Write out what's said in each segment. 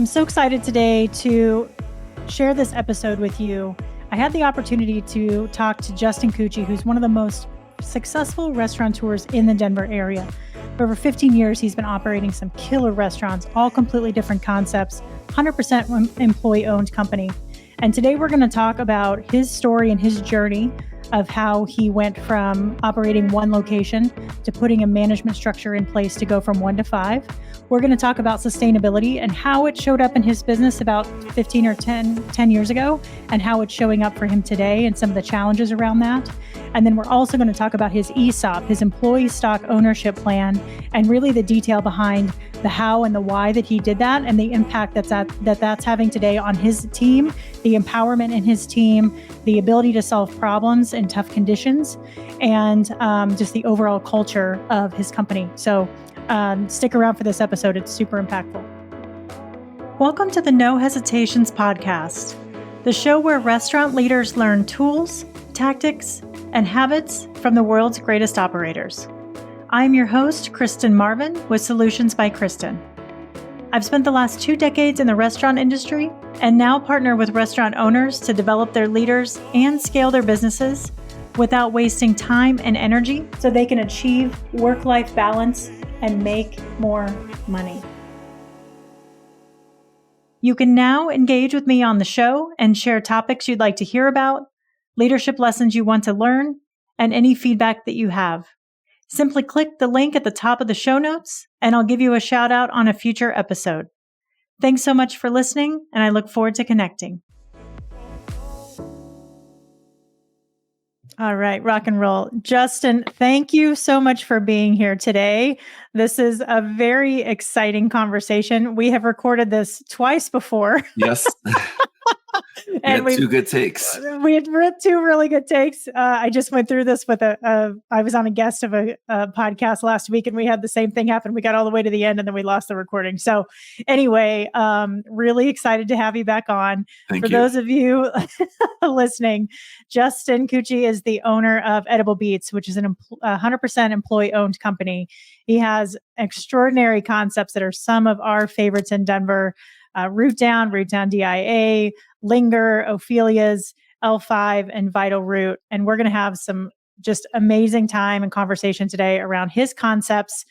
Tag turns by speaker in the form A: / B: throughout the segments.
A: I'm so excited today to share this episode with you. I had the opportunity to talk to Justin Cucci, who's one of the most successful restaurateurs in the Denver area. For over 15 years, he's been operating some killer restaurants, all completely different concepts, 100% employee-owned company. And today we're going to talk about his story and his journey of how he went from operating one location to putting a management structure in place to go from 1 to 5. We're going to talk about sustainability and how it showed up in his business about 15 or 10 years ago, and how it's showing up for him today and some of the challenges around that. And then we're also going to talk about his ESOP, his employee stock ownership plan, and really the detail behind the how and the why that he did that, and the impact that's having today on his team, the empowerment in his team, the ability to solve problems in tough conditions, and just the overall culture of his company. So stick around for this episode. It's super impactful. Welcome to the No Hesitations podcast, the show where restaurant leaders learn tools, tactics, and habits from the world's greatest operators. I'm your host, Kristen Marvin, with Solutions by Kristen. I've spent the last 2 decades in the restaurant industry and now partner with restaurant owners to develop their leaders and scale their businesses without wasting time and energy so they can achieve work-life balance and make more money. You can now engage with me on the show and share topics you'd like to hear about, leadership lessons you want to learn, and any feedback that you have. Simply click the link at the top of the show notes, and I'll give you a shout out on a future episode. Thanks so much for listening, and I look forward to connecting. All right, rock and roll. Justin, thank you so much for being here today. This is a very exciting conversation. We have recorded this twice before.
B: Yes. And we had 2 good takes.
A: We had 2 really good takes. I just went through this with I was on a guest of a podcast last week, and we had the same thing happen. We got all the way to the end and then we lost the recording. So anyway, really excited to have you back on.
B: Thank
A: you. For those of you listening, Justin Cucci is the owner of Edible Beats, which is a 100% employee-owned company. He has extraordinary concepts that are some of our favorites in Denver. Root Down DIA, Linger, Ophelia's, L5, and Vital Root. And we're going to have some just amazing time and conversation today around his concepts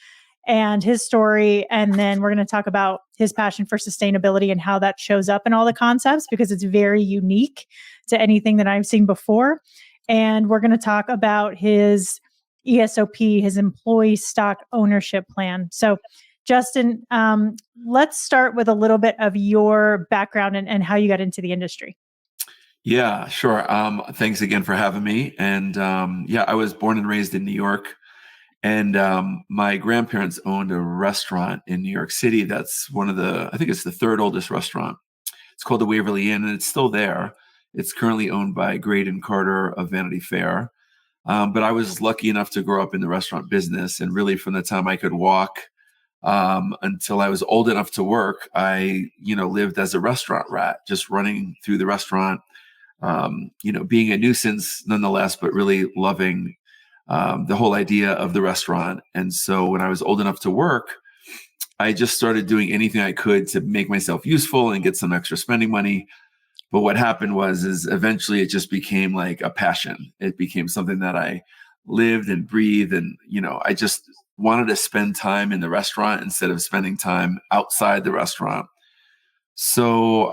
A: and his story. And then we're going to talk about his passion for sustainability and how that shows up in all the concepts, because it's very unique to anything that I've seen before. And we're going to talk about his ESOP, his employee stock ownership plan. So Justin, let's start with a little bit of your background and how you got into the industry.
B: Yeah, sure. Thanks again for having me. And I was born and raised in New York. And my grandparents owned a restaurant in New York City. That's I think it's the 3rd oldest restaurant. It's called the Waverly Inn, and it's still there. It's currently owned by Graydon Carter of Vanity Fair. But I was lucky enough to grow up in the restaurant business. And really from the time I could walk until I was old enough to work, I, lived as a restaurant rat, just running through the restaurant, being a nuisance nonetheless, but really loving the whole idea of the restaurant. And so when I was old enough to work, I just started doing anything I could to make myself useful and get some extra spending money. But what happened is eventually it just became like a passion. It became something that I lived and breathed. And, I just wanted to spend time in the restaurant instead of spending time outside the restaurant. So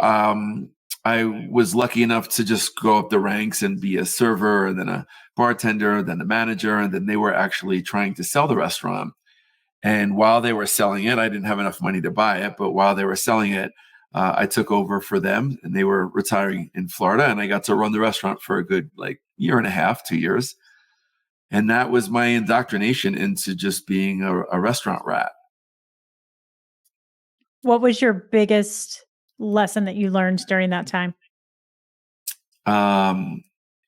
B: I was lucky enough to just go up the ranks and be a server, and then a bartender, then a manager, and then they were actually trying to sell the restaurant. And while they were selling it, I didn't have enough money to buy it, but while they were selling it, I took over for them, and they were retiring in Florida, and I got to run the restaurant for a good 1.5 years, 2 years. And that was my indoctrination into just being a restaurant rat.
A: What was your biggest lesson that you learned during that time?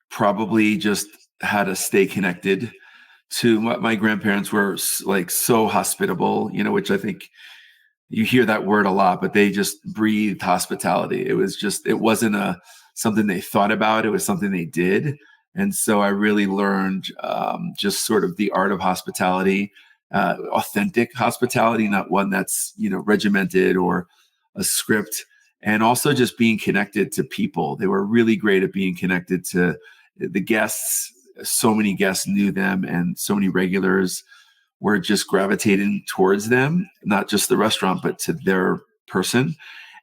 B: Probably just how to stay connected to my grandparents were so hospitable, which I think you hear that word a lot, but they just breathed hospitality. It wasn't something they thought about. It was something they did. And so I really learned just sort of the art of hospitality, authentic hospitality, not one that's, regimented or a script, and also just being connected to people. They were really great at being connected to the guests. So many guests knew them, and so many regulars were just gravitating towards them, not just the restaurant, but to their person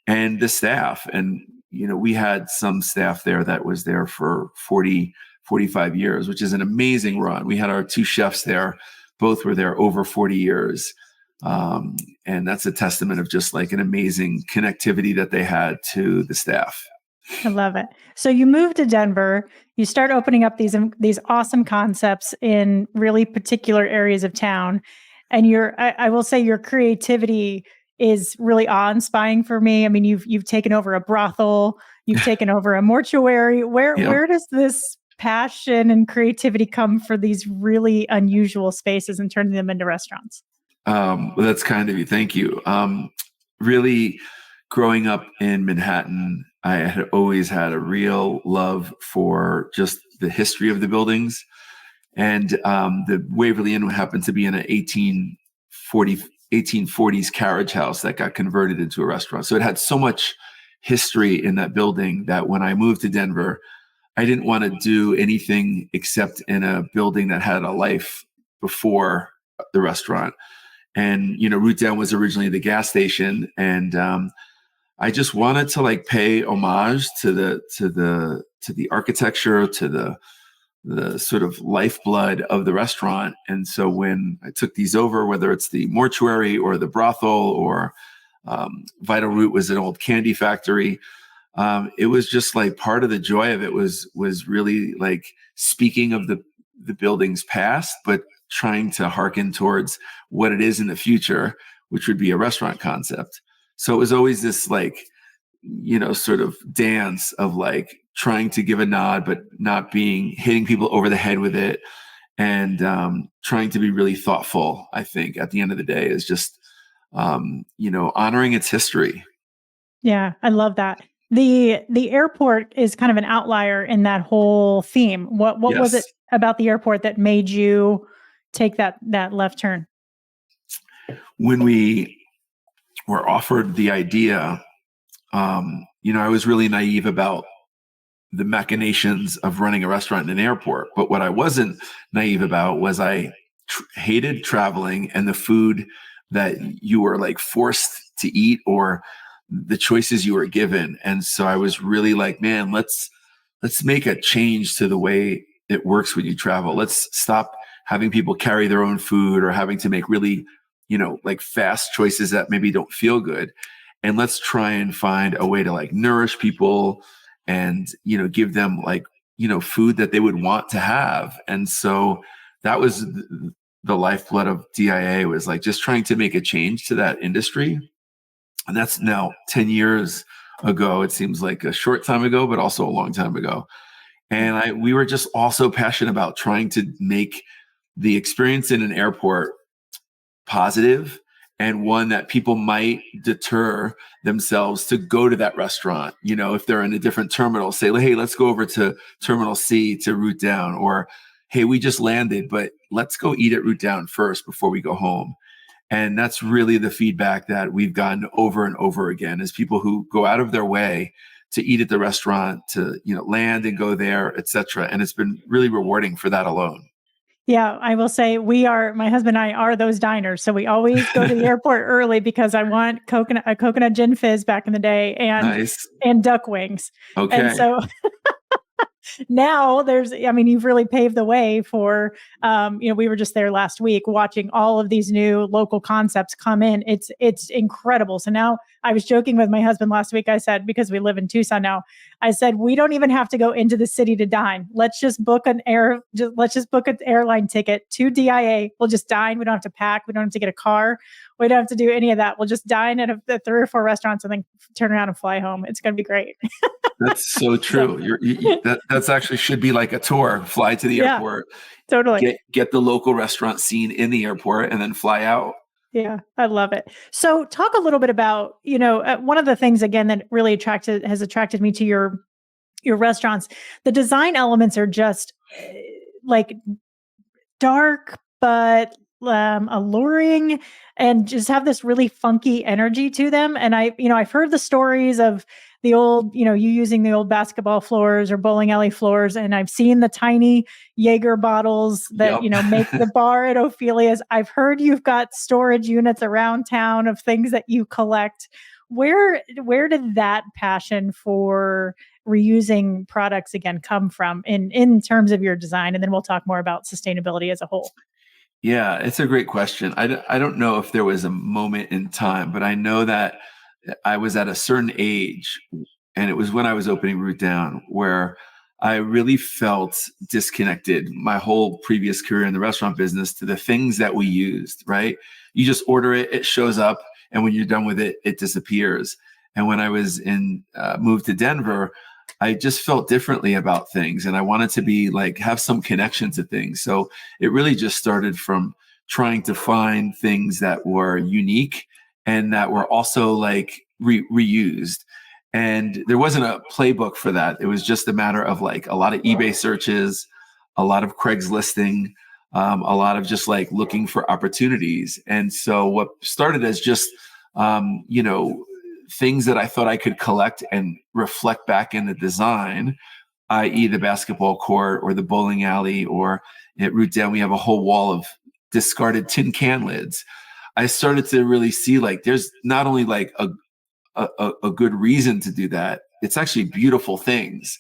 B: and the staff. And, we had some staff there that was there for 40, 45 years, which is an amazing run. We had our two chefs there. Both were there over 40 years. And that's a testament of just like an amazing connectivity that they had to the staff.
A: I love it. So you move to Denver, you start opening up these awesome concepts in really particular areas of town. And I will say your creativity is really awe-inspiring for me. I mean, you've taken over a brothel, you've taken over a mortuary. Where does this passion and creativity come for these really unusual spaces and turning them into restaurants?
B: Well, that's kind of you. Thank you. Really, growing up in Manhattan, I had always had a real love for just the history of the buildings. And the Waverly Inn happened to be in an 1840s carriage house that got converted into a restaurant. So it had so much history in that building that when I moved to Denver, I didn't want to do anything except in a building that had a life before the restaurant. And, Root Down was originally the gas station. And I just wanted to like pay homage to the architecture, to the sort of lifeblood of the restaurant. And so when I took these over, whether it's the mortuary or the brothel or Vital Root was an old candy factory, it was just like part of the joy of it was really like speaking of the building's past, but trying to hearken towards what it is in the future, which would be a restaurant concept. So it was always this like, sort of dance of like trying to give a nod, but not hitting people over the head with it, and trying to be really thoughtful. I think at the end of the day is just, honoring its history.
A: Yeah, I love that. The airport is kind of an outlier in that whole theme. What was it
B: Yes.
A: about the airport that made you take that left turn?
B: When we were offered the idea, I was really naive about the machinations of running a restaurant in an airport. But what I wasn't naive about was I hated traveling and the food that you were like forced to eat or the choices you were given. And so I was really like, man, let's make a change to the way it works when you travel. Let's stop having people carry their own food or having to make really, like fast choices that maybe don't feel good. And let's try and find a way to like nourish people and, give them like, food that they would want to have. And so that was the lifeblood of DIA, was like just trying to make a change to that industry. And that's now 10 years ago. It seems like a short time ago, but also a long time ago. And we were just also passionate about trying to make the experience in an airport positive and one that people might deter themselves to go to that restaurant. If they're in a different terminal, say, hey, let's go over to Terminal C to Root Down, or hey, we just landed, but let's go eat at Root Down first before we go home. And that's really the feedback that we've gotten over and over again, is people who go out of their way to eat at the restaurant, to land and go there, etc. And it's been really rewarding for that alone.
A: Yeah, I will say my husband and I are those diners. So we always go to the airport early because I want a coconut gin fizz back in the day
B: Nice.
A: and duck wings.
B: Okay.
A: And so now you've really paved the way for, we were just there last week watching all of these new local concepts come in. It's incredible. So now I was joking with my husband last week. I said, because we live in Tucson now, I said, we don't even have to go into the city to dine. Let's just book an airline ticket to DIA. We'll just dine. We don't have to pack. We don't have to get a car. We don't have to do any of that. We'll just dine at 3 or 4 restaurants and then turn around and fly home. It's going to be great.
B: That's so true. That's actually should be like a tour. Fly to the airport,
A: totally.
B: Get the local restaurant scene in the airport, and then fly out.
A: Yeah, I love it. So talk a little bit about, one of the things again that really has attracted me to your restaurants. The design elements are just like dark, but alluring and just have this really funky energy to them. And I've heard the stories of the old, you using the old basketball floors or bowling alley floors. And I've seen the tiny Jaeger bottles that,
B: Yep.
A: make the bar at Ophelia's. I've heard you've got storage units around town of things that you collect. Where did that passion for reusing products again come from in terms of your design? And then we'll talk more about sustainability as a whole.
B: Yeah, it's a great question. I don't know if there was a moment in time, but I know that I was at a certain age, and it was when I was opening Root Down, where I really felt disconnected my whole previous career in the restaurant business to the things that we used, right? You just order it, it shows up, and when you're done with it, it disappears. And when I was moved to Denver, I just felt differently about things, and I wanted to be like have some connection to things. So it really just started from trying to find things that were unique and that were also like reused. And there wasn't a playbook for that. It was just a matter of like a lot of eBay searches, a lot of Craigslisting, a lot of just like looking for opportunities. And so what started as just, things that I thought I could collect and reflect back in the design, i.e. the basketball court or the bowling alley, or at Root Down, we have a whole wall of discarded tin can lids. I started to really see like there's not only like a good reason to do that, it's actually beautiful things.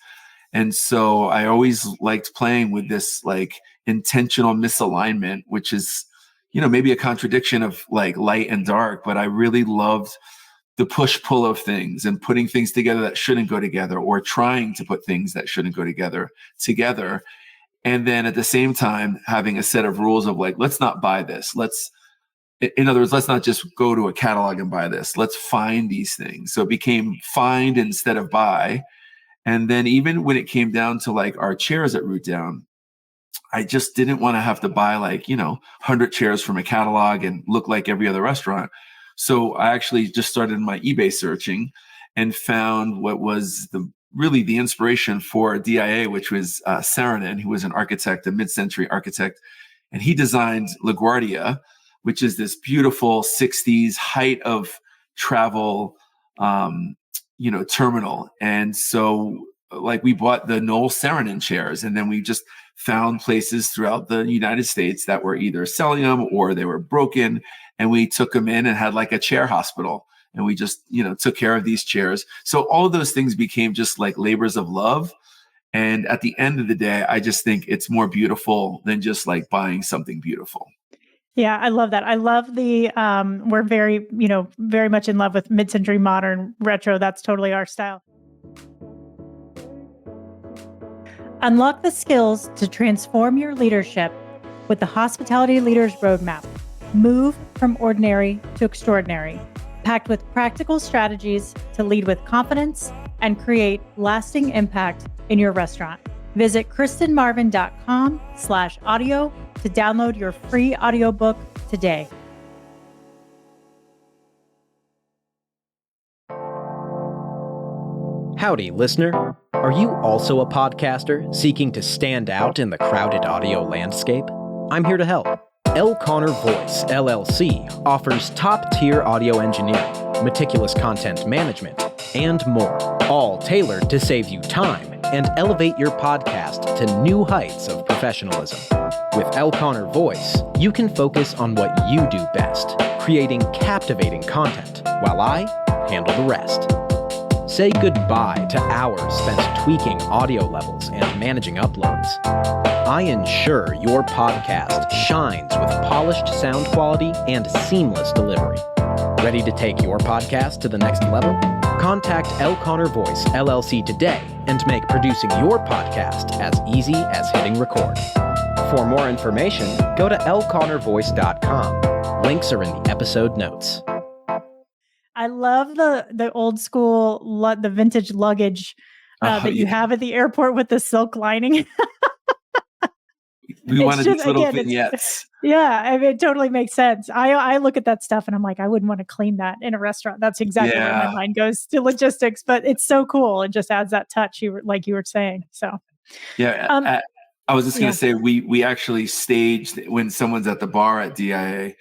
B: And so I always liked playing with this like intentional misalignment, which is, maybe a contradiction of like light and dark, but I really loved the push pull of things and putting things together that shouldn't go together, or trying to put things that shouldn't go together. And then at the same time, having a set of rules of like, let's not buy this. In other words, let's not just go to a catalog and buy this. Let's find these things. So it became find instead of buy. And then even when it came down to like our chairs at Root Down, I just didn't want to have to buy like, 100 chairs from a catalog and look like every other restaurant. So I actually just started my eBay searching and found what was really the inspiration for DIA, which was Saarinen, who was an architect, a mid-century architect. And he designed LaGuardia, which is this beautiful 60s height of travel, terminal. And so like we bought the Noel Saarinen chairs, and then we just found places throughout the United States that were either selling them or they were broken. And we took them in and had like a chair hospital. And we just, took care of these chairs. So all of those things became just like labors of love. And at the end of the day, I just think it's more beautiful than just like buying something beautiful.
A: Yeah, I love that. I love the, we're very, very much in love with mid-century modern retro. That's totally our style. Unlock the skills to transform your leadership with the Hospitality Leaders Roadmap. Move from ordinary to extraordinary, packed with practical strategies to lead with confidence and create lasting impact in your restaurant. Visit kristenmarvin.com/audio to download your free audiobook today.
C: Howdy, listener. Are you also a podcaster seeking to stand out in the crowded audio landscape? I'm here to help. L. Connor Voice, LLC offers top-tier audio engineering, meticulous content management, and more, all tailored to save you time and elevate your podcast to new heights of professionalism. With L. Connor Voice, you can focus on what you do best, creating captivating content, while I handle the rest. Say goodbye to hours spent tweaking audio levels and managing uploads. I ensure your podcast shines with polished sound quality and seamless delivery. Ready to take your podcast to the next level? Contact L. Connor Voice, LLC today and make producing your podcast as easy as hitting record. For more information, go to lconnorvoice.com. Links are in the episode notes.
A: I love the old school, the vintage luggage that you have at the airport with the silk lining.
B: We wanted these little vignettes.
A: Yeah, I mean, it totally makes sense. I look at that stuff and I'm like, I wouldn't want to clean that in a restaurant. That's exactly where my mind goes to logistics, but it's so cool. It just adds that touch, like you were saying. So
B: yeah. I was just going
A: Yeah.
B: to say, we actually staged when someone's at the bar at DIA,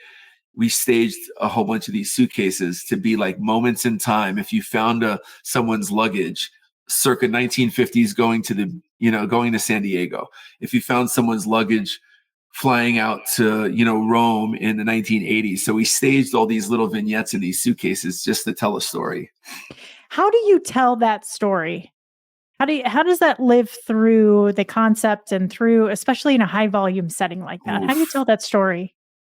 B: we staged a whole bunch of these suitcases to be like moments in time. If you found someone's luggage circa 1950s going to San Diego, if you found someone's luggage flying out to, Rome in the 1980s. So we staged all these little vignettes in these suitcases just to tell a story.
A: How do you tell that story? How does that live through the concept and through, especially in a high volume setting like that? How do you
B: Oof,
A: tell that story?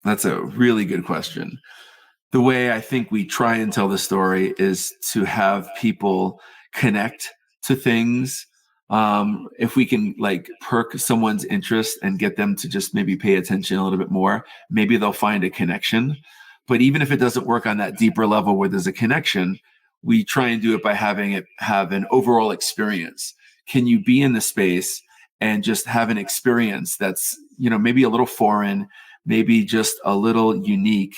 B: that's a really good question. The way I think we try and tell the story is to have people connect to things. If we can like perk someone's interest and get them to just maybe pay attention a little bit more, maybe they'll find a connection. But even if it doesn't work on that deeper level where there's a connection, we try and do it by having it have an overall experience. Can you be in the space and just have an experience that's, maybe a little foreign, maybe just a little unique,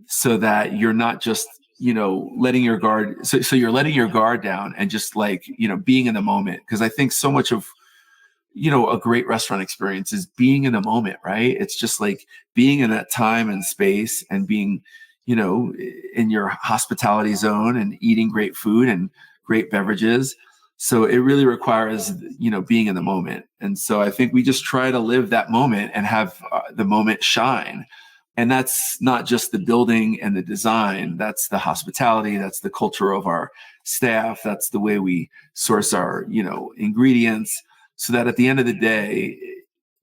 B: so that you're not just, letting your guard. So you're letting your guard down and just like, being in the moment. Because I think so much of, a great restaurant experience is being in the moment, right? It's just like being in that time and space and being, in your hospitality zone and eating great food and great beverages. So it really requires, being in the moment. And so I think we just try to live that moment and have the moment shine. And that's not just the building and the design, that's the hospitality, that's the culture of our staff, that's the way we source our, ingredients, so that at the end of the day,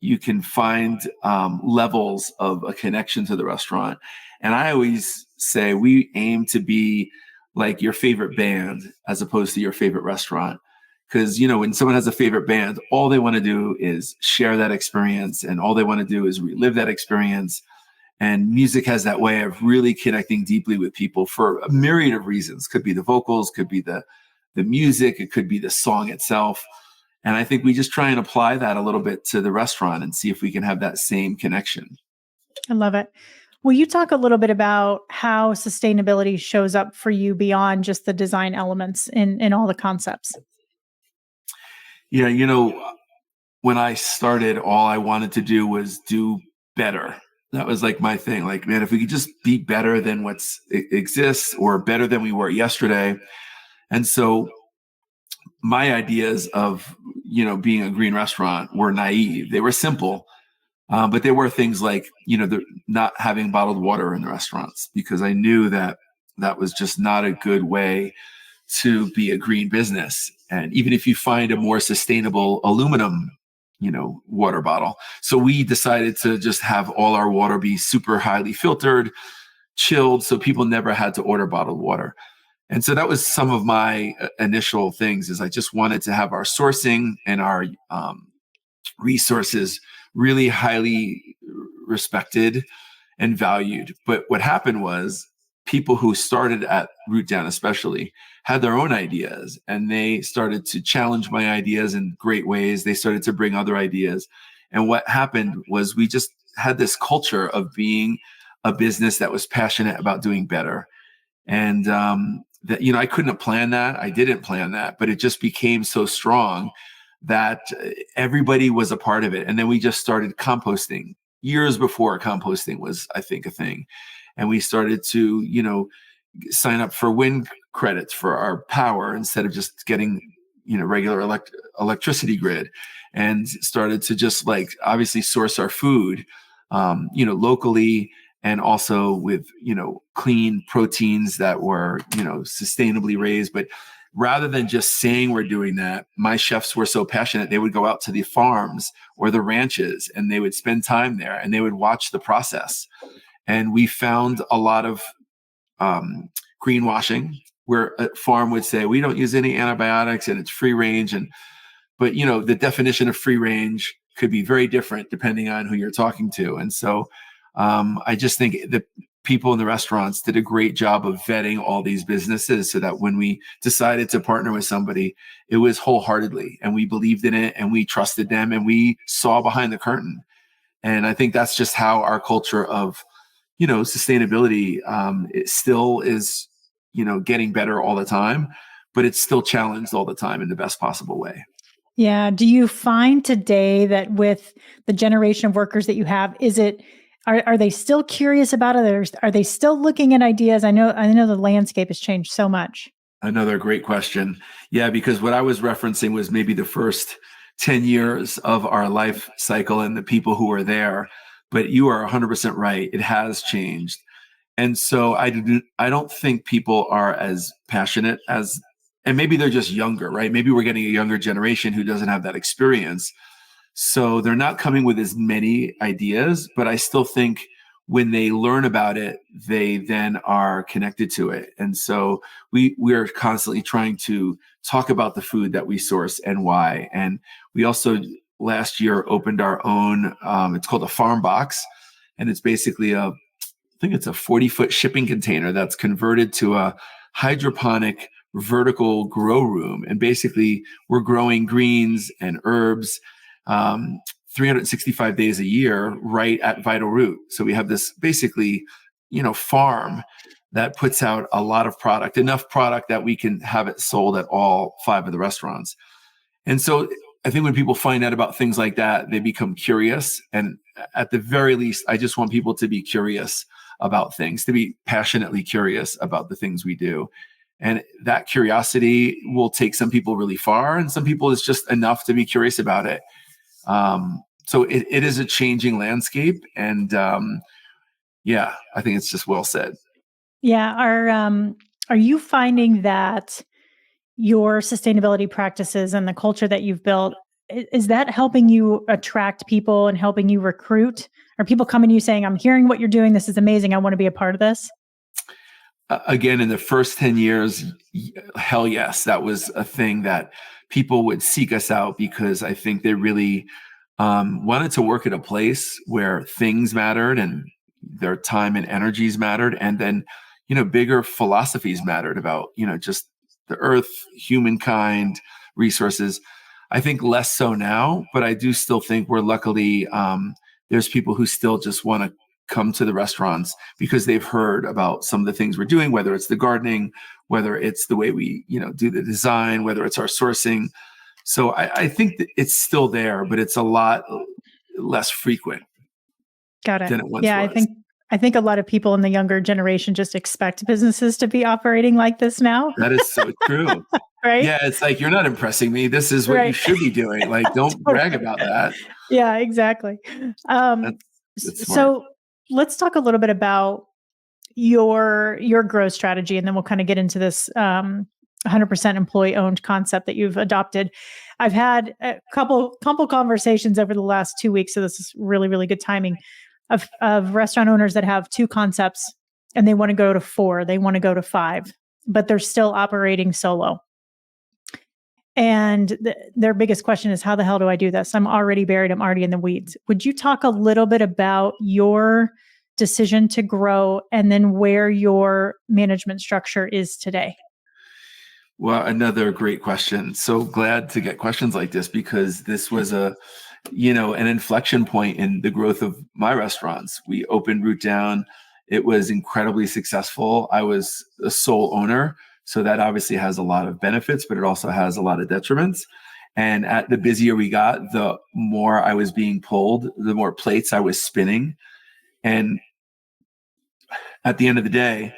B: you can find levels of a connection to the restaurant. And I always say we aim to be like your favorite band as opposed to your favorite restaurant. Because, when someone has a favorite band, all they want to do is share that experience, and all they want to do is relive that experience. And music has that way of really connecting deeply with people for a myriad of reasons. Could be the vocals, could be the music, it could be the song itself. And I think we just try and apply that a little bit to the restaurant and see if we can have that same connection.
A: I love it. Will you talk a little bit about how sustainability shows up for you beyond just the design elements in all the concepts?
B: Yeah, when I started, all I wanted to do was do better. That was like my thing. Like, man, if we could just be better than what's exists or better than we were yesterday. And so my ideas of, being a green restaurant were naive. They were simple, but there were things like, not having bottled water in the restaurants, because I knew that that was just not a good way to be a green business. And even if you find a more sustainable aluminum, water bottle. So we decided to just have all our water be super highly filtered, chilled, so people never had to order bottled water. And so that was some of my initial things, is I just wanted to have our sourcing and our resources really highly respected and valued. But what happened was people who started at Root Down especially had their own ideas, and they started to challenge my ideas in great ways. They started to bring other ideas. And what happened was we just had this culture of being a business that was passionate about doing better. And that, I couldn't have planned that. I didn't plan that, but it just became so strong that everybody was a part of it. And then we just started composting years before composting was, I think, a thing. And we started to, sign up for wind credits for our power instead of just getting, regular electricity grid, and started to just like obviously source our food, locally, and also with, clean proteins that were, sustainably raised. But rather than just saying we're doing that, my chefs were so passionate, they would go out to the farms or the ranches, and they would spend time there, and they would watch the process. And we found a lot of greenwashing, where a farm would say, we don't use any antibiotics and it's free range. But the definition of free range could be very different depending on who you're talking to. And so I just think the people in the restaurants did a great job of vetting all these businesses, so that when we decided to partner with somebody, it was wholeheartedly, and we believed in it, and we trusted them, and we saw behind the curtain. And I think that's just how our culture of, sustainability, it still is, getting better all the time, but it's still challenged all the time in the best possible way.
A: Yeah. Do you find today that with the generation of workers that you have, are they still curious about it? Are they still looking at ideas? I know the landscape has changed so much.
B: Another great question. Yeah, because what I was referencing was maybe the first 10 years of our life cycle and the people who were there. But you are 100% right. It has changed. And so I don't think people are as passionate as, and maybe they're just younger, right? Maybe we're getting a younger generation who doesn't have that experience. So they're not coming with as many ideas, but I still think when they learn about it, they then are connected to it. And so we're constantly trying to talk about the food that we source and why. And we also last year opened our own, it's called a farm box. And it's basically I think it's a 40-foot shipping container that's converted to a hydroponic vertical grow room. And basically, we're growing greens and herbs 365 days a year right at Vital Root. So we have this basically, farm that puts out a lot of product, enough product that we can have it sold at all 5 of the restaurants. And so I think when people find out about things like that, they become curious. And at the very least, I just want people to be curious about things, to be passionately curious about the things we do. And that curiosity will take some people really far, and some people it's just enough to be curious about it. So it is a changing landscape. And yeah, I think it's just well said.
A: Yeah. Are you finding that your sustainability practices and the culture that you've built, is that helping you attract people and helping you recruit? Are people coming to you saying, I'm hearing what you're doing, this is amazing, I want to be a part of this?
B: Again, in the first 10 years, hell yes, that was a thing that people would seek us out because I think they really wanted to work at a place where things mattered and their time and energies mattered. And then, bigger philosophies mattered about, just the earth, humankind, resources. I think less so now, but I do still think we're luckily, there's people who still just want to come to the restaurants because they've heard about some of the things we're doing, whether it's the gardening, whether it's the way we, do the design, whether it's our sourcing. So I think that it's still there, but it's a lot less frequent
A: Got it.
B: than it once
A: Yeah,
B: was.
A: I think a lot of people in the younger generation just expect businesses to be operating like this now,
B: That is so true.
A: right?
B: Yeah, it's like, you're not impressing me. This is what you
A: Right.
B: should be doing. Like, don't brag
A: Totally.
B: about that.
A: Yeah, exactly. Um,
B: That's, that's smart.
A: so let's talk a little bit about your growth strategy, and then we'll kind of get into this 100% employee owned concept that you've adopted. I've had a couple conversations over the last 2 weeks, so this is really really good timing of restaurant owners that have 2 concepts and they want to go to 4, they want to go to 5, but they're still operating solo. And their biggest question is, how the hell do I do this? I'm already buried. I'm already in the weeds. Would you talk a little bit about your decision to grow and then where your management structure is today?
B: Well, another great question. So glad to get questions like this because this was an inflection point in the growth of my restaurants. We opened Root Down. It was incredibly successful. I was a sole owner. So that obviously has a lot of benefits, but it also has a lot of detriments. And at the busier we got, the more I was being pulled, the more plates I was spinning. And at the end of the day,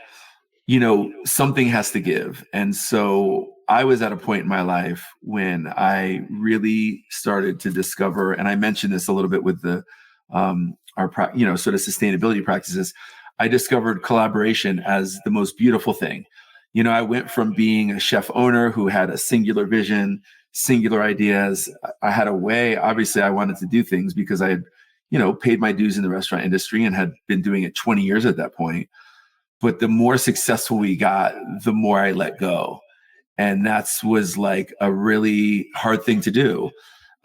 B: something has to give. And so I was at a point in my life when I really started to discover, and I mentioned this a little bit with the, sort of sustainability practices. I discovered collaboration as the most beautiful thing. I went from being a chef owner who had a singular vision, singular ideas. I had a way, obviously I wanted to do things because I had, paid my dues in the restaurant industry and had been doing it 20 years at that point. But the more successful we got, the more I let go. And that was like a really hard thing to do.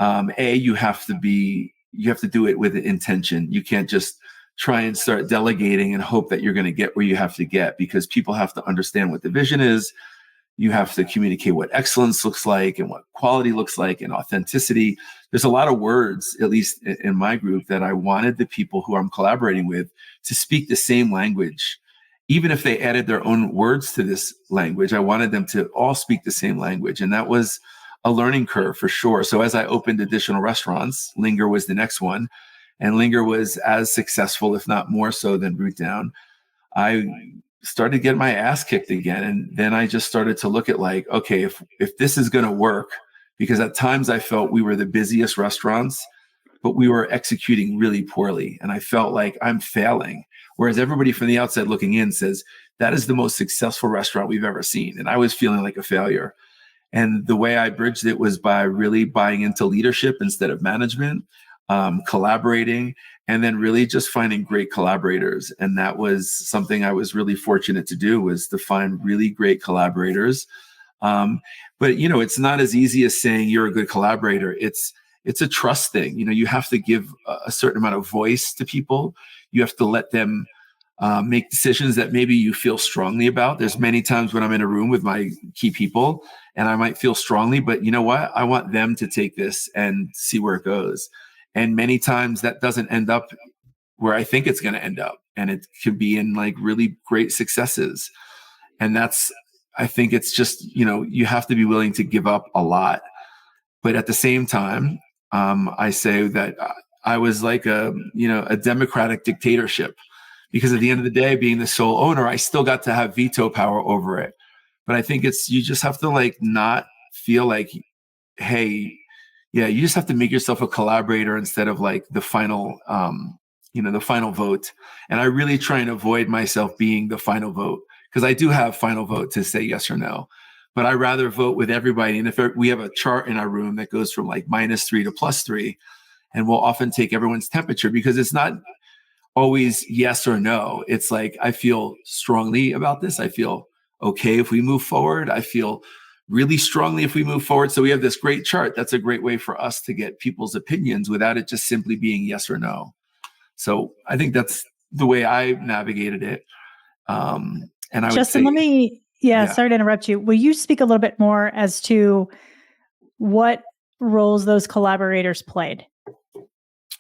B: You have to do it with intention. You can't just try and start delegating and hope that you're going to get where you have to get, because people have to understand what the vision is. You have to communicate what excellence looks like and what quality looks like and authenticity. There's a lot of words, at least in my group, that I wanted the people who I'm collaborating with to speak the same language. Even if they added their own words to this language, I wanted them to all speak the same language. And that was a learning curve for sure. So as I opened additional restaurants, Linger was the next one. And Linger was as successful, if not more so, than Root Down. I started getting my ass kicked again. And then I just started to look at like, okay, if this is going to work, because at times I felt we were the busiest restaurants, but we were executing really poorly. And I felt like I'm failing. Whereas everybody from the outside looking in says, that is the most successful restaurant we've ever seen. And I was feeling like a failure. And the way I bridged it was by really buying into leadership instead of management, collaborating, and then really just finding great collaborators. And that was something I was really fortunate to do, was to find really great collaborators. But, you know, it's not as easy as saying you're a good collaborator. It's a trust thing. You know, you have to give a certain amount of voice to people. You have to let them make decisions that maybe you feel strongly about. There's many times when I'm in a room with my key people and I might feel strongly, but you know what? I want them to take this and see where it goes. And many times that doesn't end up where I think it's going to end up. And it could be in like really great successes. And I think it's just, you know, you have to be willing to give up a lot. But at the same time, I say that I was like a democratic dictatorship, because at the end of the day, being the sole owner, I still got to have veto power over it. But I think you just have to like not feel like, hey, yeah, you just have to make yourself a collaborator instead of like the final, the final vote. And I really try and avoid myself being the final vote, because I do have final vote to say yes or no. But I rather vote with everybody. And if we have a chart in our room that goes from like -3 to +3, and we'll often take everyone's temperature, because it's not always yes or no. It's like, I feel strongly about this. I feel okay if we move forward. I feel really strongly if we move forward. So we have this great chart. That's a great way for us to get people's opinions without it just simply being yes or no. So I think that's the way I navigated it. And I
A: Justin,
B: would say,
A: sorry to interrupt you. Will you speak a little bit more as to what roles those collaborators played?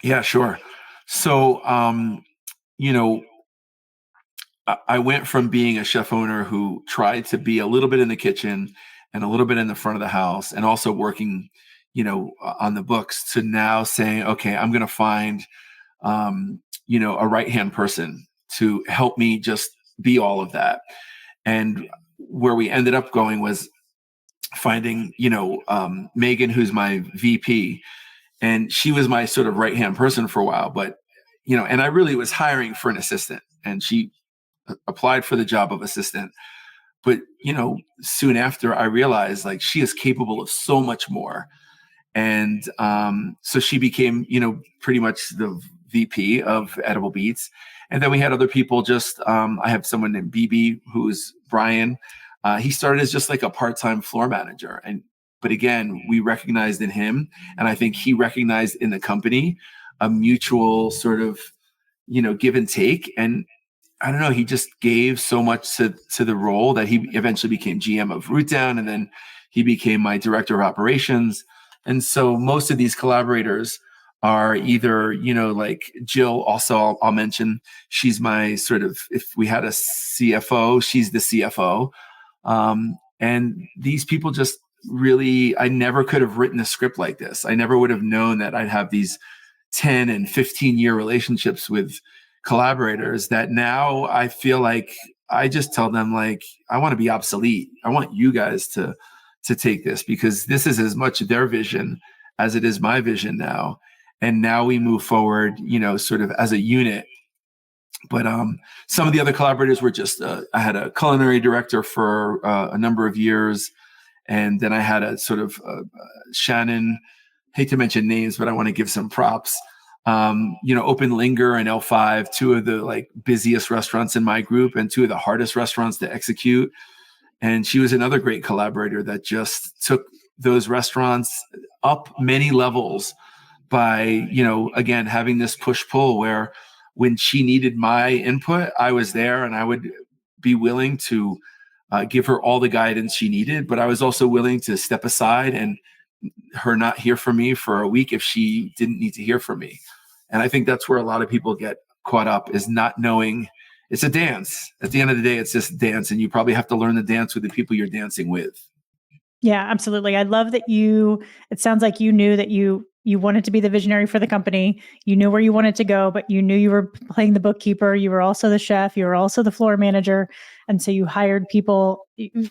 B: Yeah, sure. So, I went from being a chef owner who tried to be a little bit in the kitchen and a little bit in the front of the house and also working, on the books, to now saying, okay, I'm going to find, a right-hand person to help me just be all of that. And where we ended up going was finding, Megan, who's my VP, and she was my sort of right-hand person for a while, but, and I really was hiring for an assistant, and she applied for the job of assistant. But, soon after I realized like she is capable of so much more. And so she became, pretty much the VP of Edible Beats. And then we had other people I have someone named BB, who's Brian. He started as just like a part-time floor manager. But again, we recognized in him, and I think he recognized in the company, a mutual sort of, give and take. And I don't know, he just gave so much to the role that he eventually became GM of Root Down, and then he became my director of operations. And so most of these collaborators are either, like Jill, also I'll mention, she's my sort of, if we had a CFO, she's the CFO. And these people just really, I never could have written a script like this. I never would have known that I'd have these 10 and 15-year relationships with collaborators that now I feel like I just tell them, like, I want to be obsolete. I want you guys to take this, because this is as much their vision as it is my vision now. And now we move forward, sort of as a unit. But some of the other collaborators were just, I had a culinary director for a number of years. And then I had a sort of Shannon, hate to mention names, but I want to give some props. Open Linger and L5, two of the like busiest restaurants in my group and two of the hardest restaurants to execute. And she was another great collaborator that just took those restaurants up many levels by, again, having this push-pull where when she needed my input, I was there and I would be willing to give her all the guidance she needed. But I was also willing to step aside and her not hear from me for a week if she didn't need to hear from me. And I think that's where a lot of people get caught up, is not knowing it's a dance. At the end of the day, it's just dance. And you probably have to learn the dance with the people you're dancing with.
A: Yeah, absolutely. I love that it sounds like you knew that you wanted to be the visionary for the company. You knew where you wanted to go, but you knew you were playing the bookkeeper. You were also the chef. You were also the floor manager. And so you hired people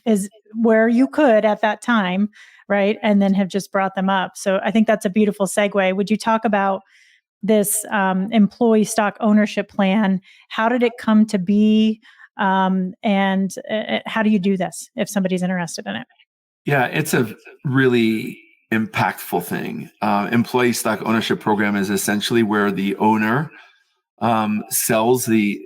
A: as where you could at that time, right? And then have just brought them up. So I think that's a beautiful segue. Would you talk about this employee stock ownership plan? How did it come to be? And how do you do this if somebody's interested in it?
B: Yeah, it's a really impactful thing. Employee stock ownership program is essentially where the owner sells the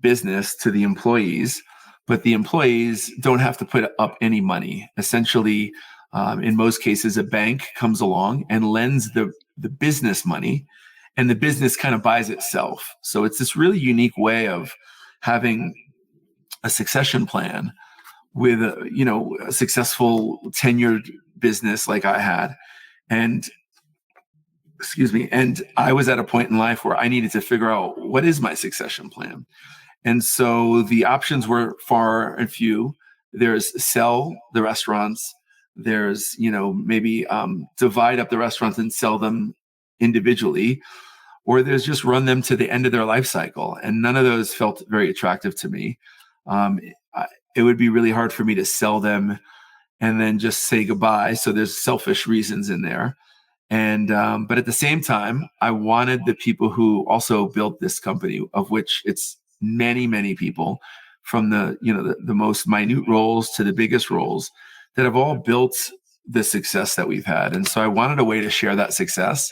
B: business to the employees, but the employees don't have to put up any money. Essentially, in most cases, a bank comes along and lends the business money, and the business kind of buys itself. So it's this really unique way of having a succession plan with a successful tenured business like I had. And excuse me. And I was at a point in life where I needed to figure out, what is my succession plan? And so the options were far and few. There's sell the restaurants. There's, maybe divide up the restaurants and sell them individually, or there's just run them to the end of their life cycle. And none of those felt very attractive to me. It would be really hard for me to sell them and then just say goodbye. So there's selfish reasons in there. And but at the same time, I wanted the people who also built this company, of which it's many, many people, from the most minute roles to the biggest roles, that have all built the success that we've had. And so I wanted a way to share that success.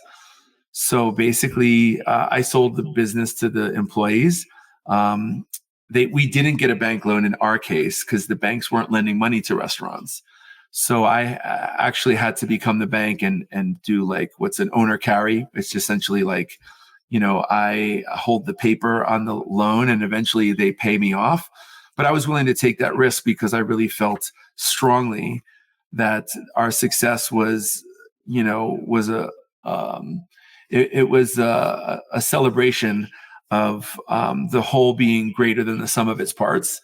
B: So basically, I sold the business to the employees. We didn't get a bank loan in our case because the banks weren't lending money to restaurants. So I actually had to become the bank and do like what's an owner carry. It's essentially like, I hold the paper on the loan and eventually they pay me off. But I was willing to take that risk because I really felt strongly that our success was a celebration of the whole being greater than the sum of its parts.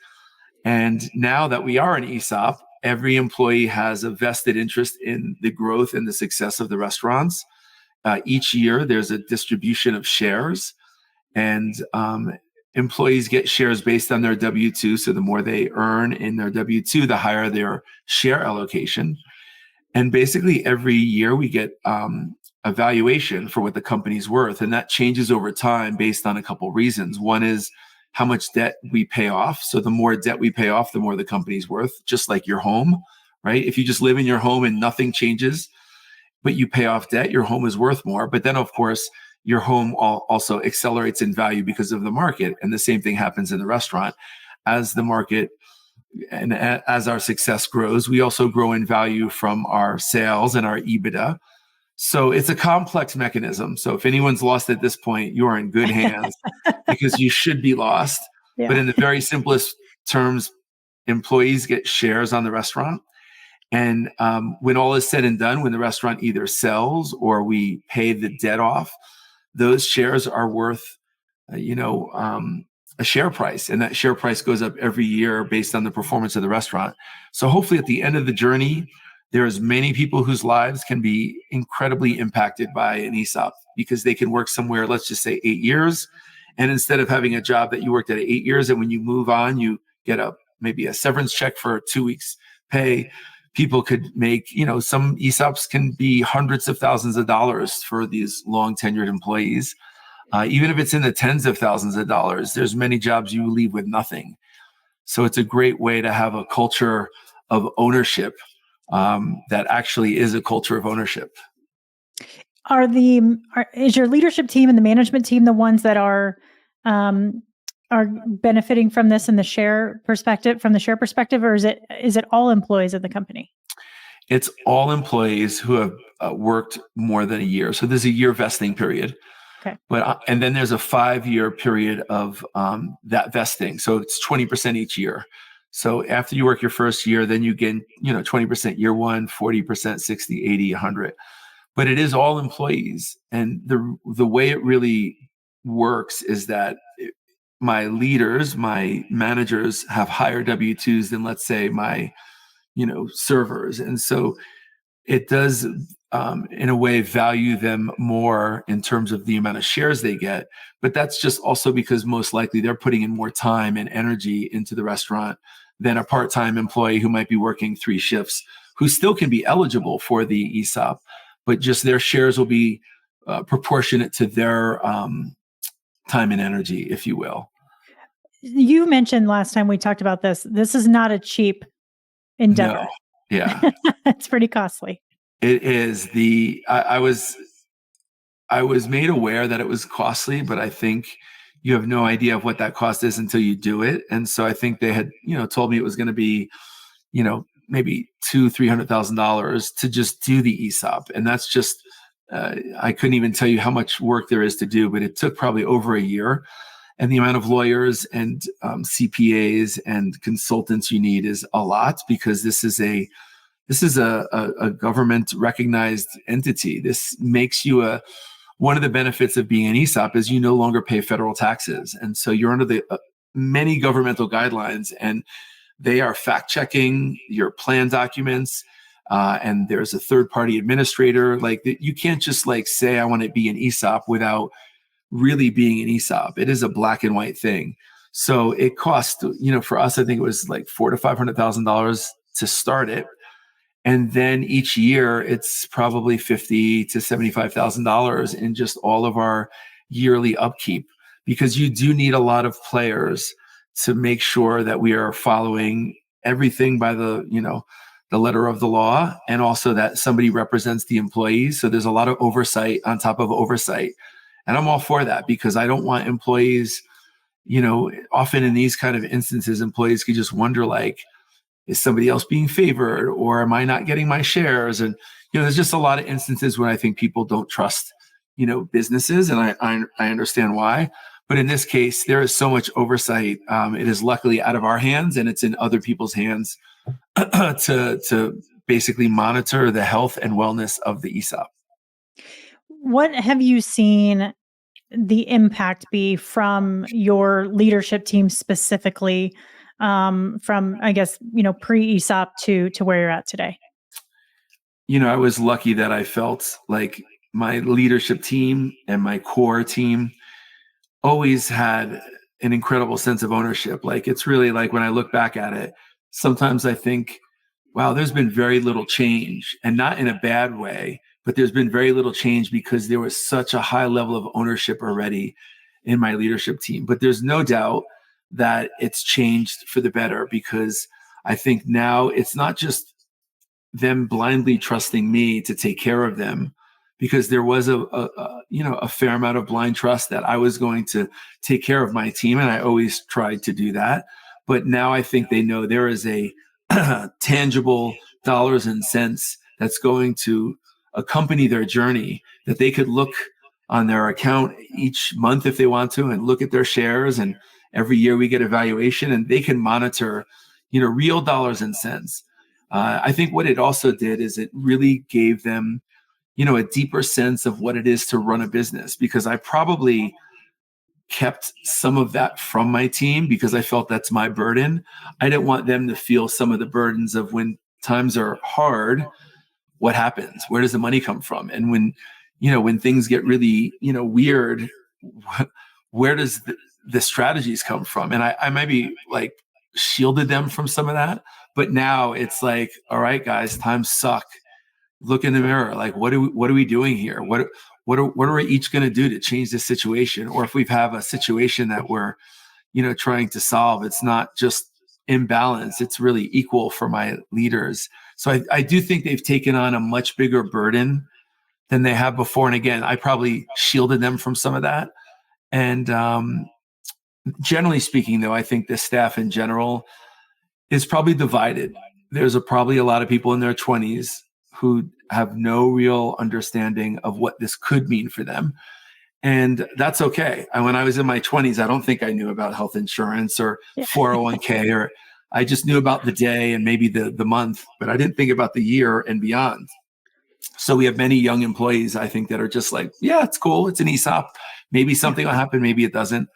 B: And now that we are an ESOP, every employee has a vested interest in the growth and the success of the restaurants. Each year, there's a distribution of shares, and employees get shares based on their W-2. So the more they earn in their W-2, the higher their share allocation. And basically, every year we get a valuation for what the company's worth, and that changes over time based on a couple reasons. One is how much debt we pay off. So the more debt we pay off, the more the company's worth, just like your home, right? If you just live in your home and nothing changes, but you pay off debt, your home is worth more. But then, of course, your home also accelerates in value because of the market. And the same thing happens in the restaurant. As the market and as our success grows, we also grow in value from our sales and our EBITDA. So it's a complex mechanism. So if anyone's lost at this point, you are in good hands because you should be lost.
A: Yeah.
B: But in the very simplest terms, employees get shares on the restaurant. And when all is said and done, when the restaurant either sells or we pay the debt off, those shares are worth, a share price. And that share price goes up every year based on the performance of the restaurant. So hopefully at the end of the journey, there's many people whose lives can be incredibly impacted by an ESOP because they can work somewhere, let's just say 8 years. And instead of having a job that you worked at 8 years, and when you move on, you get maybe a severance check for 2 weeks pay, people could make, some ESOPs can be hundreds of thousands of dollars for these long tenured employees. Even if it's in the tens of thousands of dollars, there's many jobs you leave with nothing. So it's a great way to have a culture of ownership that actually is a culture of ownership.
A: Is your leadership team and the management team the ones that are benefiting from this in the share perspective, or is it all employees of the company?
B: It's all employees who have worked more than a year. So there's a year vesting period.
A: Okay.
B: And then there's a 5-year period of that vesting. So it's 20% each year. So after you work your first year, then you get 20% year one, 40%, 60, 80, 100. But it is all employees. And the way it really works is that my leaders, my managers have higher W-2s than, let's say, my servers. And so it does, in a way, value them more in terms of the amount of shares they get. But that's just also because most likely they're putting in more time and energy into the restaurant than a part-time employee who might be working 3 shifts, who still can be eligible for the ESOP, but just their shares will be proportionate to their time and energy, if you will.
A: You mentioned last time we talked about this. This is not a cheap endeavor.
B: No. Yeah.
A: It's pretty costly.
B: It is. I was made aware that it was costly, but I think you have no idea of what that cost is until you do it. And so I think they had, told me it was going to be, maybe $200,000-$300,000 to just do the ESOP. And that's just, I couldn't even tell you how much work there is to do, but it took probably over a year. And the amount of lawyers and CPAs and consultants you need is a lot, because this is a government recognized entity. This makes you one of the benefits of being an ESOP is you no longer pay federal taxes. And so you're under the many governmental guidelines, and they are fact checking your plan documents. And there's a third party administrator. Like, you can't just say, I want to be an ESOP without really being an ESOP. It is a black and white thing. So it cost, for us, I think it was like $400,000 to $500,000 to start it. And then each year it's probably $50,000 to $75,000 in just all of our yearly upkeep, because you do need a lot of players to make sure that we are following everything by the letter of the law, and also that somebody represents the employees. So there's a lot of oversight on top of oversight. And I'm all for that, because I don't want employees, often in these kind of instances, employees could just wonder, is somebody else being favored, or am I not getting my shares? And, there's just a lot of instances when I think people don't trust, businesses, and I understand why. But in this case, there is so much oversight. It is luckily out of our hands, and it's in other people's hands to basically monitor the health and wellness of the ESOP.
A: What have you seen the impact be from your leadership team specifically, from, I guess, pre-ESOP to where you're at today?
B: I was lucky that I felt like my leadership team and my core team always had an incredible sense of ownership. It's really when I look back at it, sometimes I think, wow, there's been very little change, and not in a bad way, but there's been very little change because there was such a high level of ownership already in my leadership team. But there's no doubt that it's changed for the better, because I think now it's not just them blindly trusting me to take care of them, because there was a fair amount of blind trust that I was going to take care of my team, and I always tried to do that. But now I think they know there is a tangible dollars and cents that's going to accompany their journey, that they could look on their account each month if they want to, and look at their shares. And every year we get a valuation, and they can monitor, real dollars and cents. I think what it also did is it really gave them, a deeper sense of what it is to run a business, because I probably kept some of that from my team because I felt that's my burden. I didn't want them to feel some of the burdens of when times are hard, what happens? Where does the money come from? And when things get really, weird, where does the strategies come from? And I maybe shielded them from some of that, but now it's all right, guys, times suck. Look in the mirror. What are we doing here? What are we each going to do to change this situation? Or if we have a situation that we're, trying to solve, it's not just imbalance, it's really equal for my leaders. So I do think they've taken on a much bigger burden than they have before. And again, I probably shielded them from some of that. And generally speaking, though, I think the staff in general is probably divided. There's probably a lot of people in their 20s who have no real understanding of what this could mean for them. And that's okay. And when I was in my 20s, I don't think I knew about health insurance or 401k, or I just knew about the day and maybe the month, but I didn't think about the year and beyond. So we have many young employees, I think, that are just yeah, it's cool. It's an ESOP. Maybe something will happen. Maybe it doesn't.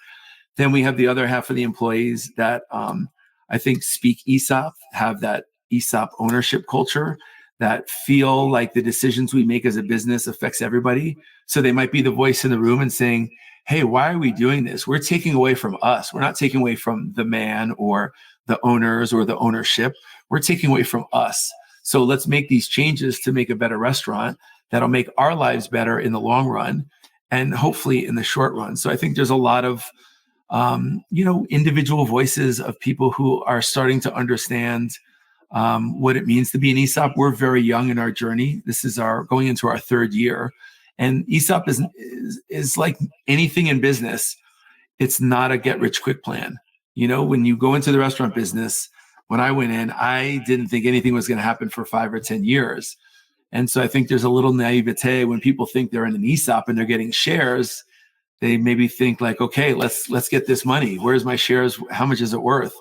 B: Then we have the other half of the employees that I think speak ESOP, have that ESOP ownership culture that feel like the decisions we make as a business affects everybody. So they might be the voice in the room and saying, hey, why are we doing this? We're taking away from us. We're not taking away from the man or the owners or the ownership. We're taking away from us. So let's make these changes to make a better restaurant that'll make our lives better in the long run and hopefully in the short run. So I think there's a lot of, individual voices of people who are starting to understand what it means to be an ESOP. We're very young in our journey. This is going into our third year. And ESOP is like anything in business. It's not a get rich quick plan. When you go into the restaurant business, when I went in, I didn't think anything was going to happen for 5 or 10 years. And so I think there's a little naivete when people think they're in an ESOP and they're getting shares. They maybe think like, okay, let's get this money. Where's my shares? How much is it worth?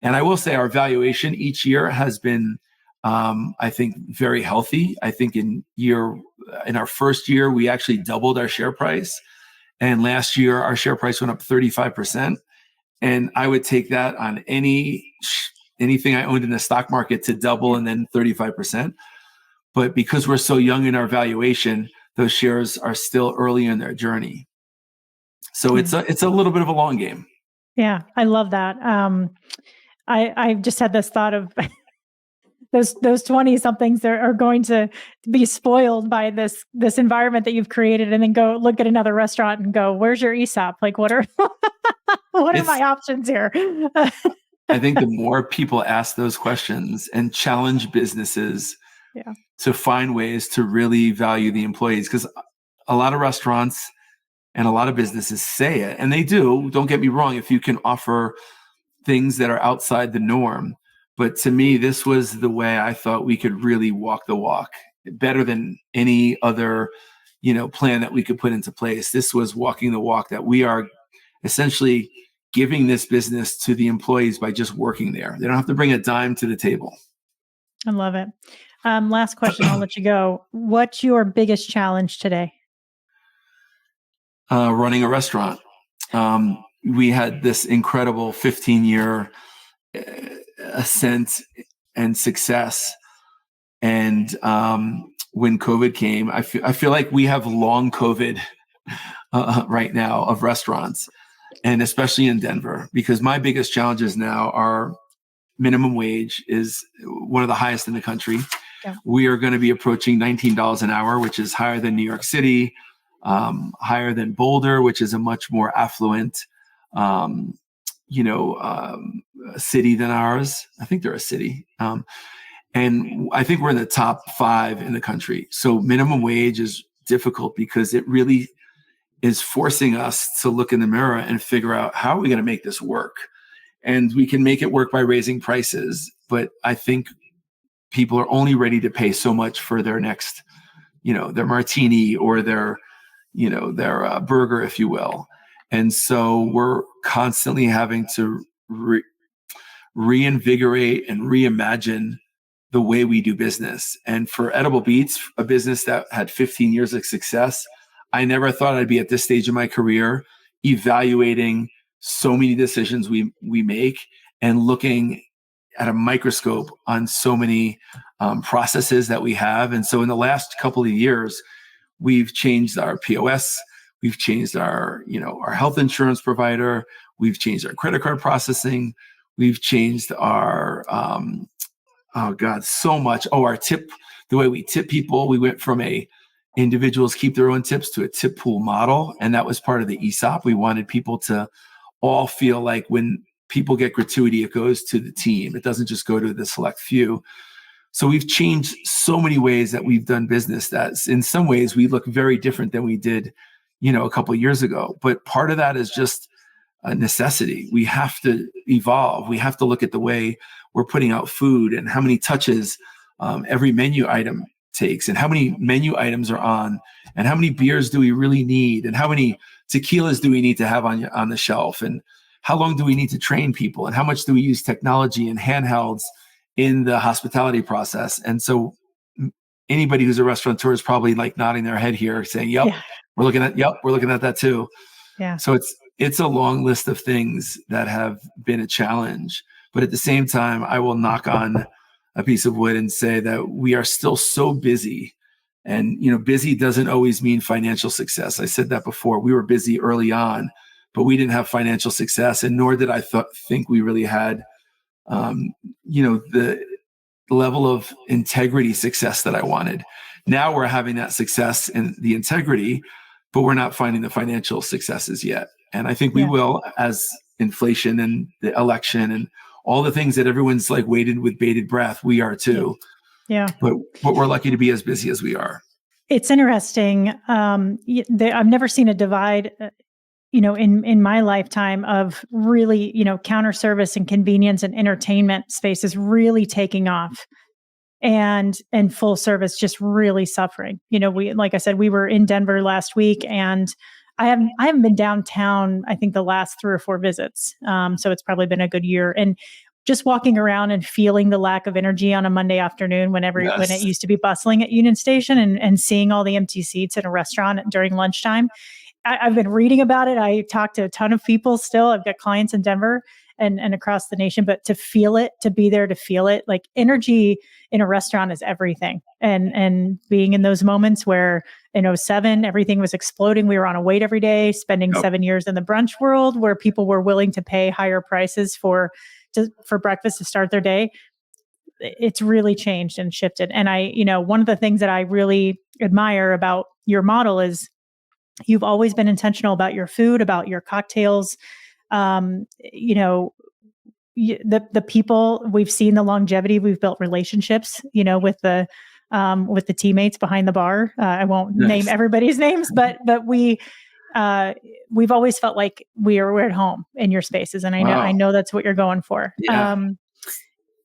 B: And I will say our valuation each year has been, I think, very healthy. I think in our first year, we actually doubled our share price. And last year, our share price went up 35%. And I would take that on anything I owned in the stock market to double and then 35%. But because we're so young in our valuation, those shares are still early in their journey. So it's a little bit of a long game.
A: Yeah, I love that. I just had this thought of those 20 somethings that are going to be spoiled by this environment that you've created, and then go look at another restaurant and go, "Where's your ESOP? Like, what are my options here?"
B: I think the more people ask those questions and challenge businesses to find ways to really value the employees, because a lot of restaurants and a lot of businesses say it, and they do. Don't get me wrong. If you can offer things that are outside the norm. But to me, this was the way I thought we could really walk the walk better than any other, plan that we could put into place. This was walking the walk that we are essentially giving this business to the employees by just working there. They don't have to bring a dime to the table.
A: I love it. Last question, I'll let you go. What's your biggest challenge today?
B: Running a restaurant. We had this incredible 15-year ascent and success. And when COVID came, I feel like we have long COVID right now of restaurants, and especially in Denver, because my biggest challenges now are minimum wage is one of the highest in the country. Yeah. We are going to be approaching $19 an hour, which is higher than New York City, higher than Boulder, which is a much more affluent city than ours. I think they're a city. And I think we're in the top 5 in the country. So minimum wage is difficult because it really is forcing us to look in the mirror and figure out how are we going to make this work? And we can make it work by raising prices. But I think people are only ready to pay so much for their next, their martini or their burger, if you will. And so we're constantly having to reinvigorate and reimagine the way we do business. And for Edible Beats, a business that had 15 years of success, I never thought I'd be at this stage of my career evaluating so many decisions we make and looking at a microscope on so many processes that we have. And so in the last couple of years, we've changed our POS. We've changed our health insurance provider. We've changed our credit card processing. We've changed our, so much. Our tip, the way we tip people. We went from individuals keep their own tips to a tip pool model. And that was part of the ESOP. We wanted people to all feel like when people get gratuity, it goes to the team. It doesn't just go to the select few. So we've changed so many ways that we've done business that in some ways we look very different than we did, a couple of years ago. But part of that is just a necessity. We have to evolve. We have to look at the way we're putting out food and how many touches every menu item takes and how many menu items are on and how many beers do we really need and how many tequilas do we need to have on the shelf and how long do we need to train people and how much do we use technology and handhelds in the hospitality process. And so anybody who's a restaurateur is probably like nodding their head here saying, we're looking at that too. Yeah. So it's a long list of things that have been a challenge, but at the same time, I will knock on a piece of wood and say that we are still so busy. And, busy doesn't always mean financial success. I said that before. We were busy early on, but we didn't have financial success, and nor did I think we really had, the level of integrity success that I wanted. Now we're having that success and the integrity, but we're not finding the financial successes yet. And I think we will, as inflation and the election and all the things that everyone's like waited with bated breath, we are too.
A: Yeah.
B: But we're lucky to be as busy as we are.
A: It's interesting. I've never seen a divide, in my lifetime of really, counter service and convenience and entertainment spaces really taking off, and full service just really suffering. Like I said, we were in Denver last week, and I haven't been downtown, I think, the last 3 or 4 visits. So it's probably been a good year. And just walking around and feeling the lack of energy on a Monday afternoon when it used to be bustling at Union Station, and seeing all the empty seats in a restaurant during lunchtime. I've been reading about it. I talked to a ton of people still. I've got clients in Denver and across the nation, but to feel it, to be there, to feel it, like energy in a restaurant is everything. And being in those moments where in 2007, everything was exploding. We were on a wait every day, spending 7 years in the brunch world where people were willing to pay higher prices for breakfast to start their day. It's really changed and shifted. And one of the things that I really admire about your model is you've always been intentional about your food, about your cocktails. The people, we've seen the longevity, we've built relationships, with the teammates behind the bar. I won't name everybody's names, but we've always felt like we're at home in your spaces. And I know that's what you're going for.
B: Yeah.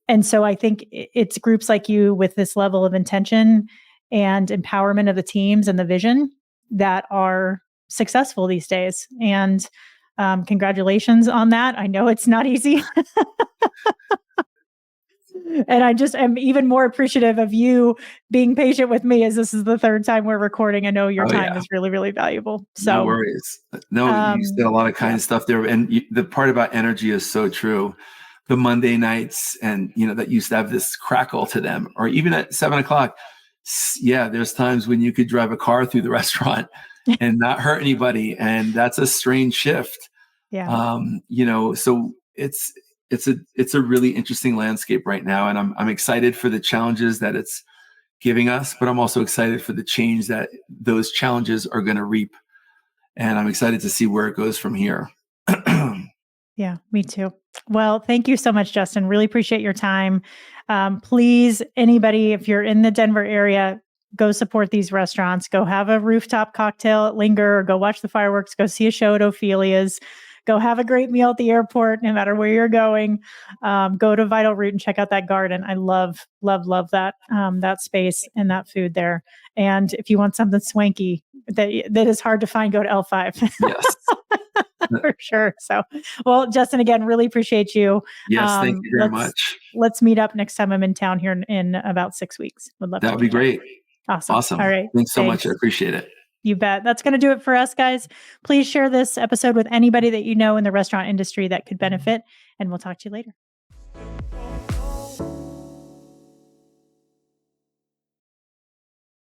A: And so I think it's groups like you with this level of intention and empowerment of the teams and the vision that are successful these days. And congratulations on that. I know it's not easy. And I just am even more appreciative of you being patient with me, as this is the 3rd time we're recording. I know your time is really, really valuable. So
B: no worries. No, you said a lot of kind stuff there. And the part about energy is so true. The Monday nights, and that used to have this crackle to them, or even at 7:00. Yeah, there's times when you could drive a car through the restaurant and not hurt anybody, and that's a strange shift.
A: Yeah.
B: So it's a really interesting landscape right now, and I'm excited for the challenges that it's giving us, but I'm also excited for the change that those challenges are going to reap, and I'm excited to see where it goes from here.
A: Yeah, me too. Well, thank you so much, Justin. Really appreciate your time. Please, anybody, if you're in the Denver area, go support these restaurants. Go have a rooftop cocktail at Linger, or go watch the fireworks. Go see a show at Ophelia's. Go have a great meal at the airport, no matter where you're going. Go to Vital Root and check out that garden. I love, love, love that space and that food there. And if you want something swanky that is hard to find, go to L5.
B: Yes.
A: For sure. So, well, Justin, again, really appreciate you.
B: Yes, thank you very much.
A: Let's meet up next time I'm in town here in about 6 weeks. Would love
B: that would be great.
A: Awesome.
B: All
A: right.
B: Thanks so much. I appreciate it.
A: You bet. That's going to do it for us, guys. Please share this episode with anybody that you know in the restaurant industry that could benefit, and we'll talk to you later.